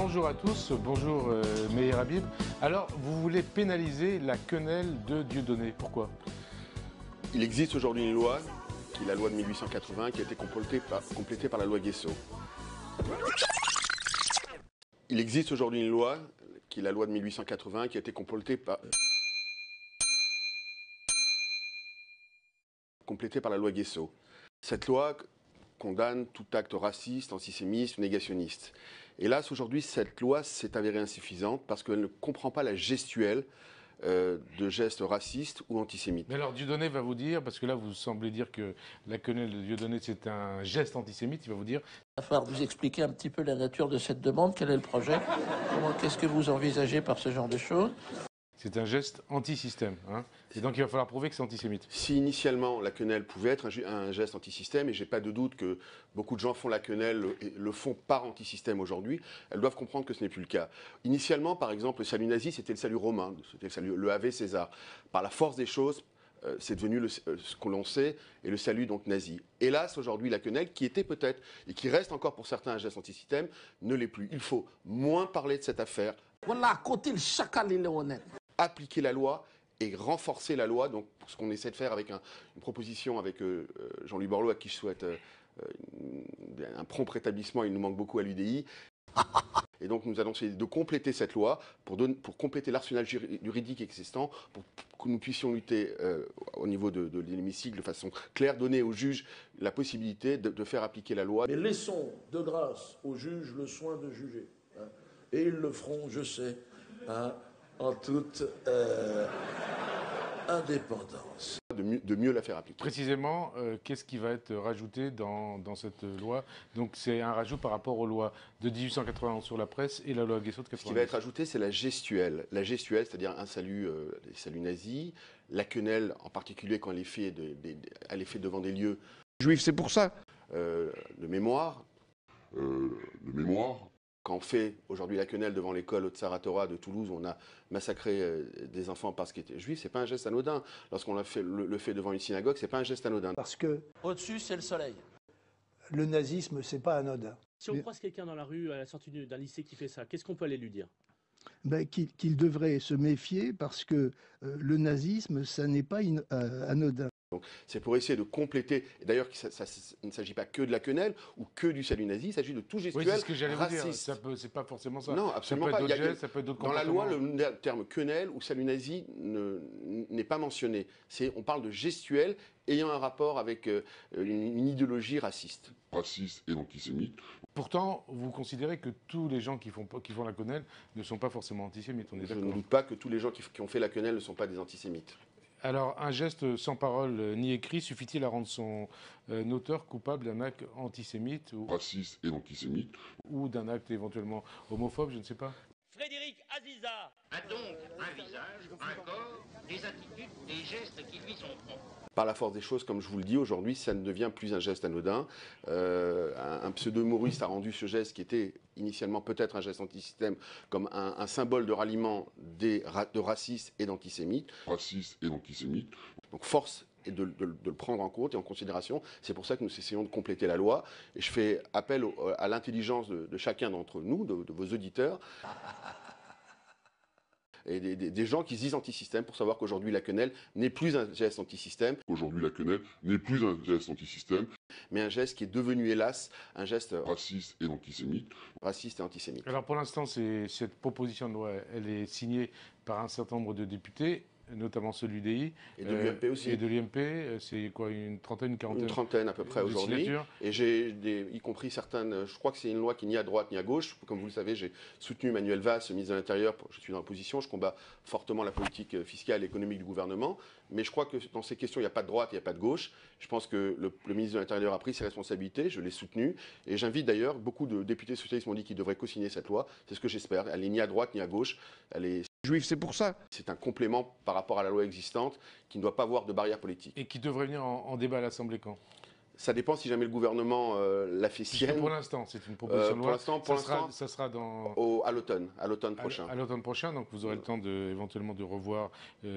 bonjour à tous, bonjour Meir Habib. Alors, vous voulez pénaliser la quenelle de Dieudonné, pourquoi? Il existe aujourd'hui une loi, qui est la loi de 1880, qui a été complétée par la loi Guesso. Il existe aujourd'hui une loi, qui est la loi de 1880, qui a été complétée par la loi Guesso. Cette loi condamne tout acte raciste, antisémite, négationniste. Hélas, aujourd'hui, cette loi s'est avérée insuffisante parce qu'elle ne comprend pas la gestuelle de gestes racistes ou antisémites. Mais alors Dieudonné va vous dire, parce que là vous semblez dire que la quenelle de Dieudonné c'est un geste antisémite, il va vous dire... Il va falloir vous expliquer un petit peu la nature de cette demande, quel est le projet, qu'est-ce que vous envisagez par ce genre de choses? C'est un geste anti-système, hein, et donc il va falloir prouver que c'est antisémite. Si initialement la quenelle pouvait être un geste anti-système, et j'ai pas de doute que beaucoup de gens font la quenelle et le font par anti-système aujourd'hui, elles doivent comprendre que ce n'est plus le cas. Initialement, par exemple, le salut nazi, c'était le salut romain, c'était le Ave César. Par la force des choses, c'est devenu ce que l'on sait, et le salut donc nazi. Hélas, aujourd'hui, la quenelle, qui était peut-être, et qui reste encore pour certains un geste anti-système, ne l'est plus. Il faut moins parler de cette affaire. Voilà, à côté le chacal, il est honnête. Appliquer la loi et renforcer la loi, donc ce qu'on essaie de faire avec une proposition avec Jean-Louis Borloo, à qui je souhaite un prompt rétablissement, il nous manque beaucoup à l'UDI. Et donc nous allons essayer de compléter cette loi pour compléter l'arsenal juridique existant, pour que nous puissions lutter au niveau de l'hémicycle de façon claire, donner aux juges la possibilité de faire appliquer la loi. Mais laissons de grâce aux juges le soin de juger. Hein, et ils le feront, je sais, hein, en toute indépendance. De mieux la faire appliquer. Précisément, qu'est-ce qui va être rajouté dans cette loi? Donc c'est un rajout par rapport aux lois de 1891 sur la presse et la loi Guesso de 90. Ce qui va être ajouté, c'est la gestuelle. La gestuelle, c'est-à-dire un salut, des saluts nazis, la quenelle, en particulier quand elle est faite devant des lieux juifs, c'est pour ça. De mémoire. Quand on fait aujourd'hui la quenelle devant l'école Otsara Torah de Toulouse, où on a massacré des enfants parce qu'ils étaient juifs, c'est pas un geste anodin. Lorsqu'on le fait devant une synagogue, c'est pas un geste anodin. Parce que Au-dessus, c'est le soleil. Le nazisme, c'est pas anodin. Si on croise quelqu'un dans la rue à la sortie d'un lycée qui fait ça, qu'est-ce qu'on peut aller lui dire? Qu'il devrait se méfier parce que le nazisme, ça n'est pas anodin. C'est pour essayer de compléter, et d'ailleurs il ne s'agit pas que de la quenelle ou que du salut nazi, il s'agit de tout gestuel c'est ce que j'allais vous dire, raciste. c'est pas forcément ça. Non, absolument ça peut pas. Être gestes, ça peut être d'autres dans la comportements. loi, le terme quenelle ou salut nazi n'est pas mentionné. On parle de gestuel ayant un rapport avec une idéologie raciste. Raciste et antisémite. Pourtant, vous considérez que tous les gens qui font la quenelle ne sont pas forcément antisémites, on est Je d'accord? ne doute pas que tous les gens qui ont fait la quenelle ne sont pas des antisémites. Alors, un geste sans parole ni écrit suffit-il à rendre son auteur coupable d'un acte antisémite Raciste et antisémite. ou d'un acte éventuellement homophobe, je ne sais pas? Frédéric Aziza a donc un visage, un corps, des attitudes, des gestes qui lui sont propres. Par la force des choses, comme je vous le dis, aujourd'hui, ça ne devient plus un geste anodin. Un pseudo-humoriste a rendu ce geste, qui était initialement peut-être un geste antisystème, comme un symbole de ralliement de racistes et d'antisémites. Raciste et antisémite. Donc force est de le prendre en compte et en considération. C'est pour ça que nous essayons de compléter la loi. Et je fais appel à l'intelligence de chacun d'entre nous, de vos auditeurs. Et des gens qui se disent anti-système pour savoir qu'aujourd'hui la quenelle n'est plus un geste anti-système. Aujourd'hui, la quenelle n'est plus un geste antisystème. Mais un geste qui est devenu, hélas, un geste raciste et antisémite. Raciste et antisémite. Alors pour l'instant, cette proposition de loi, elle est signée par un certain nombre de députés, notamment ceux de l'UDI. Et de l'UMP aussi. Et de l'UMP, c'est quoi, une trentaine, une quarantaine? Une trentaine à peu près aujourd'hui. Et j'ai, y compris certaines, je crois que c'est une loi qui n'est ni à droite ni à gauche. Comme vous le savez, j'ai soutenu Manuel Valls, ministre de l'Intérieur, je suis dans l'opposition, je combats fortement la politique fiscale et économique du gouvernement. Mais je crois que dans ces questions, il n'y a pas de droite, il n'y a pas de gauche. Je pense que le ministre de l'Intérieur a pris ses responsabilités, je l'ai soutenu. Et j'invite d'ailleurs, beaucoup de députés socialistes m'ont dit qu'ils devraient co-signer cette loi. C'est ce que j'espère. Elle n'est ni à droite ni à gauche. Elle est juif, c'est pour ça. C'est un complément par rapport à la loi existante qui ne doit pas avoir de barrière politique. Et qui devrait venir en débat à l'Assemblée quand? Ça dépend si jamais le gouvernement l'a fait sienne. Pour l'instant, c'est une proposition de loi. Pour l'instant, ça sera à l'automne prochain. À l'autonne prochain, donc vous aurez le temps éventuellement de revoir la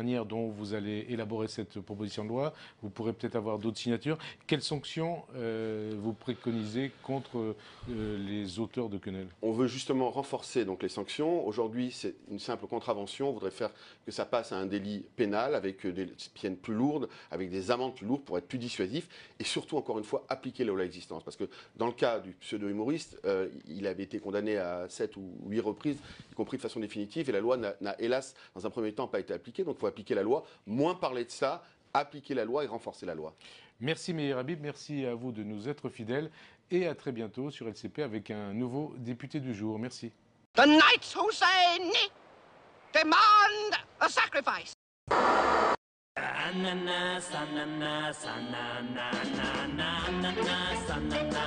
manière dont vous allez élaborer cette proposition de loi. Vous pourrez peut-être avoir d'autres signatures. Quelles sanctions vous préconisez contre les auteurs de quenelles? On veut justement renforcer donc les sanctions. Aujourd'hui, c'est une simple contravention. On voudrait faire que ça passe à un délit pénal avec des peines plus lourdes, avec des amendes plus lourdes pour être plus dissuasif et surtout, encore une fois, appliquer la loi existence. Parce que dans le cas du pseudo-humoriste, il avait été condamné à 7 ou 8 reprises, y compris de façon définitive, et la loi n'a hélas, dans un premier temps, pas été appliquée. Donc il faut appliquer la loi, moins parler de ça, appliquer la loi et renforcer la loi. Merci Meir Habib, merci à vous de nous être fidèles et à très bientôt sur LCP avec un nouveau député du jour. Merci. The Knights Hussein demand a sacrifice. Ananas, ananas, ananas, ananas, ananas, ananas.